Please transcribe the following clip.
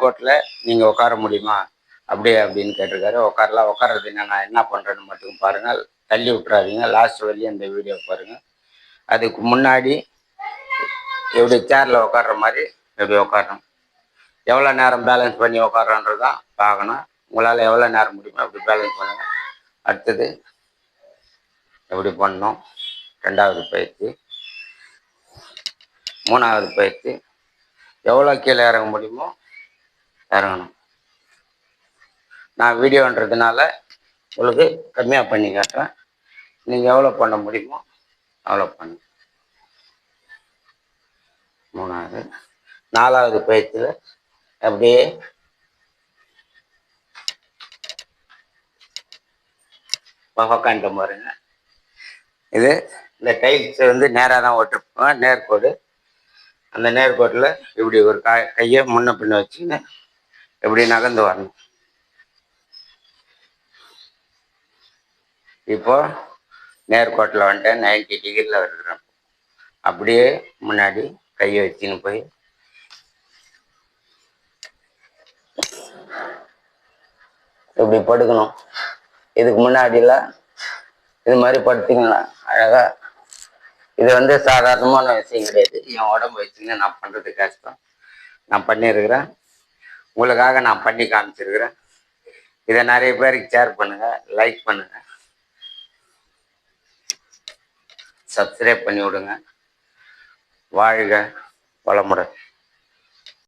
கோட்டில் நீங்கள் உட்கார முடியுமா அப்படியே அப்படின்னு கேட்டிருக்காரு. உட்காரலாம். உட்கார்றது நான் என்ன பண்ணுறேன்னு மட்டும் பாருங்கள், தள்ளி விட்றாதீங்க. லாஸ்ட் வரையும் இந்த வீடியோ பாருங்கள். அதுக்கு முன்னாடி எப்படி சேரில் உட்கார்ற மாதிரி எப்படி உட்காரணும், எவ்வளோ நேரம் பேலன்ஸ் பண்ணி உட்காரோன்றது தான் பார்க்கணும். உங்களால் எவ்வளோ நேரம் முடியுமோ அப்படி பேலன்ஸ் பண்ணுங்கள். அடுத்தது எப்படி பண்ணணும், ரெண்டாவது பயிற்சி, மூணாவது பயிற்சி, எவ்வளோ கீழே இறங்க முடியுமோ இறங்கணும். நான் வீடியோன்றதுனால உங்களுக்கு கம்மியாக பண்ணி காட்டுறேன். நீங்கள் எவ்வளோ பண்ண முடியுமோ அவ்வளோ பண்ணு. மூணாவது, நாலாவது பயிற்சியில் அப்படியே உக்காண்ட பாருங்க. இது இந்த டைல்ஸ் வந்து நேராக தான் ஓட்டிருப்போம், நேர்கோடு. அந்த நேர்கோட்டில் இப்படி ஒரு கையை முன்ன பின்ன வச்சுன்னு எப்படி நகர்ந்து வரணும். இப்போ நேர்கோட்டில் வந்துட்டு 90 டிகிரியில் இருக்கிறோம். அப்படியே முன்னாடி கையை வச்சுன்னு போய் இப்படி படுக்கணும். இதுக்கு முன்னாடிலாம் இது மாதிரி படுத்திங்கன்னா அழகா. இது வந்து சாதாரணமான விஷயம் கிடையாது. என் உடம்பு வச்சுன்னு நான் பண்ணுறது கஷ்டம். நான் பண்ணியிருக்கிறேன், உங்களுக்காக நான் பண்ணி காமிச்சிருக்கிறேன். இதை நிறைய பேருக்கு ஷேர் பண்ணுங்கள், லைக் பண்ணுங்கள், சப்ஸ்கிரைப் பண்ணி விடுங்க. வாழ்க வளமுடன்.